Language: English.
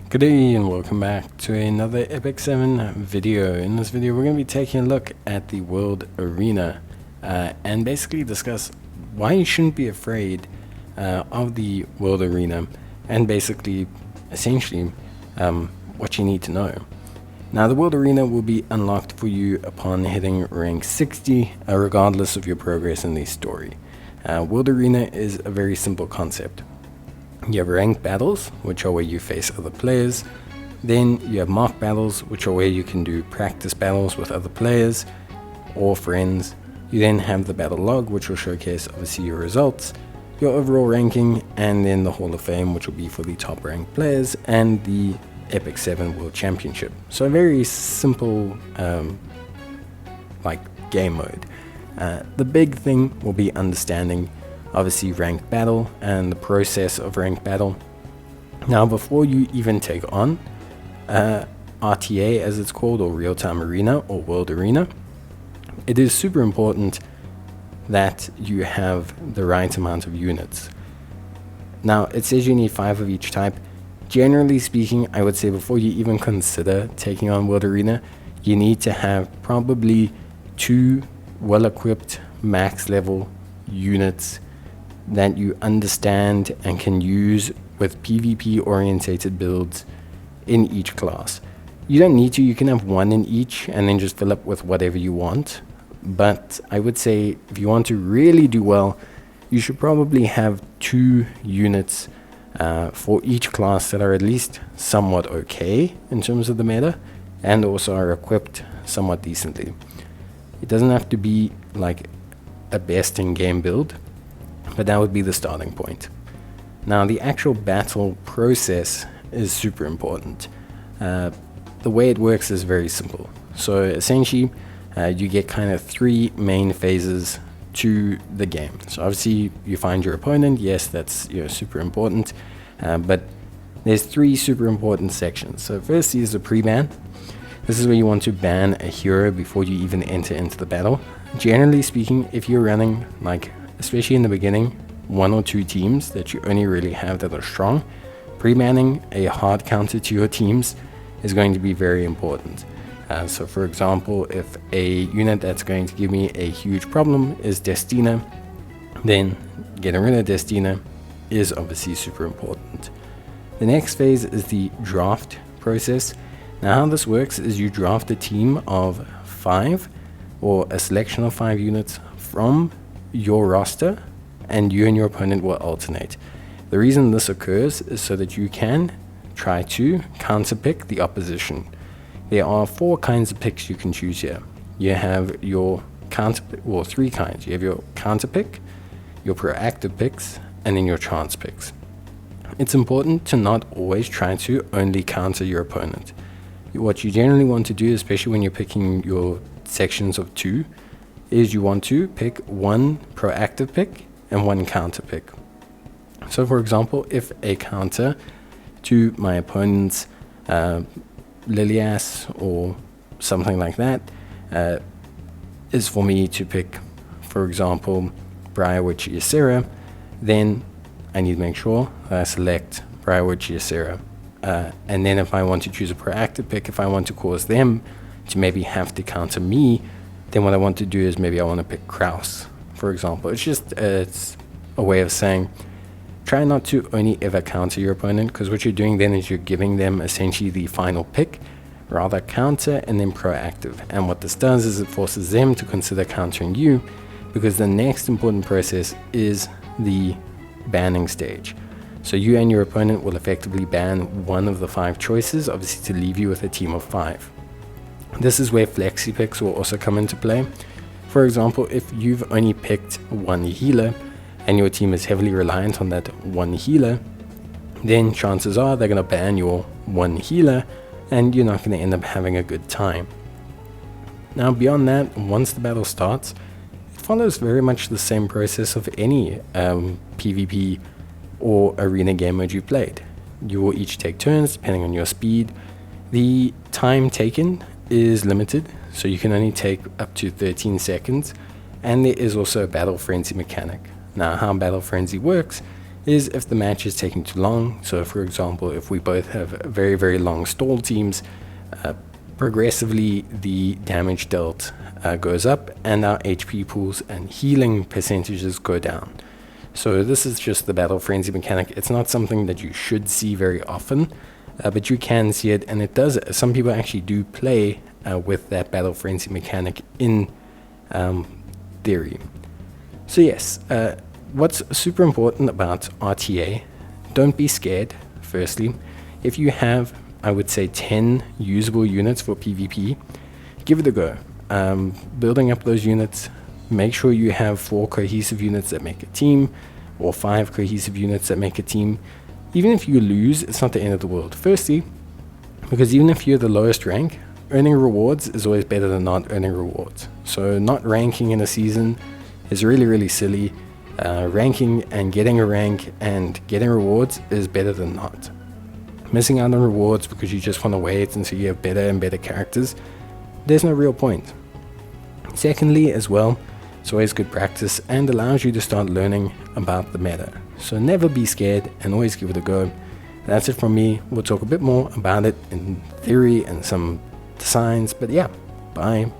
Good day and welcome back to another Epic 7 video. In this video we're going to be taking a look at the World Arena and basically discuss why you shouldn't be afraid of the World Arena and basically, essentially, what you need to know. Now the World Arena will be unlocked for you upon hitting rank 60 regardless of your progress in the story. World Arena is a very simple concept. You have ranked battles, which are where you face other players. Then you have mock battles, which are where you can do practice battles with other players or friends. You then have the battle log, which will showcase obviously your results, your overall ranking, and then the Hall of Fame, which will be for the top ranked players, and the Epic 7 World Championship. So a very simple game mode. The big thing will be understanding obviously ranked battle and the process of ranked battle. Now before you even take on RTA as it's called, or real-time arena or world arena, it is super important that you have the right amount of units. Now it says you need 5 of each type. Generally speaking, I would say before you even consider taking on world arena, you need to have probably 2 well-equipped max level units that you understand and can use with PvP orientated builds in each class. You don't need to, you can have 1 in each and then just fill up with whatever you want. But I would say if you want to really do well, you should probably have 2 units for each class that are at least somewhat okay in terms of the meta and also are equipped somewhat decently. It doesn't have to be like a best in game build, but that would be the starting point. Now the actual battle process is super important. The way it works is very simple. So essentially you get kind of 3 main phases to the game. So obviously you find your opponent, yes, that's super important, but there's 3 super important sections. So firstly is the pre-ban. This is where you want to ban a hero before you even enter into the battle. Generally speaking, if you're running, especially in the beginning, 1 or 2 teams that you only really have that are strong, pre-banning a hard counter to your teams is going to be very important. So for example, if a unit that's going to give me a huge problem is Destina, then getting rid of Destina is obviously super important. The next phase is the draft process. Now how this works is you draft a team of 5 or a selection of 5 units from your roster, and you and your opponent will alternate. The reason this occurs is so that you can try to counterpick the opposition. There are 4 kinds of picks you can choose here. You have your well, 3 kinds. You have your counter pick, your proactive picks, and then your chance picks. It's important to not always try to only counter your opponent. What you generally want to do, especially when you're picking your sections of 2, is you want to pick 1 proactive pick and 1 counter pick. So for example, if a counter to my opponent's Lilias or something like that is for me to pick, for example, Briarwitch Ysera, then I need to make sure that I select Briarwitch Ysera. And then if I want to choose a proactive pick, if I want to cause them to maybe have to counter me, then what I want to do is maybe I want to pick Kraus, for example. It's just it's a way of saying try not to only ever counter your opponent, because what you're doing then is you're giving them essentially the final pick, rather counter and then proactive. And what this does is it forces them to consider countering you, because the next important process is the banning stage. So you and your opponent will effectively ban 1 of the 5 choices, obviously to leave you with a team of 5. This is where flexi picks will also come into play. For example, if you've only picked 1 healer and your team is heavily reliant on that 1 healer, then chances are they're going to ban your 1 healer and you're not going to end up having a good time. Now beyond that, once the battle starts, it follows very much the same process of any PvP or arena game mode you've played. You will each take turns depending on your speed. The time taken is limited, so you can only take up to 13 seconds, and there is also a battle frenzy mechanic. Now how battle frenzy works is if the match is taking too long. So for example, if we both have very, very long stall teams, progressively the damage dealt goes up and our HP pools and healing percentages go down. So this is just the battle frenzy mechanic. It's not something that you should see very often, but you can see it, and it does. Some people actually do play with that battle frenzy mechanic in theory. So yes, what's super important about RTA, don't be scared, firstly. If you have, I would say, 10 usable units for PvP, give it a go. Building up those units, make sure you have 4 cohesive units that make a team, or 5 cohesive units that make a team. Even if you lose, it's not the end of the world. Firstly, because even if you're the lowest rank, earning rewards is always better than not earning rewards. So not ranking in a season is really, really silly. Ranking and getting a rank and getting rewards is better than not. Missing out on rewards because you just want to wait until you have better and better characters, there's no real point. Secondly, as well, it's always good practice and allows you to start learning about the meta. So never be scared and always give it a go. That's it from me. We'll talk a bit more about it in theory and some designs, but yeah, bye.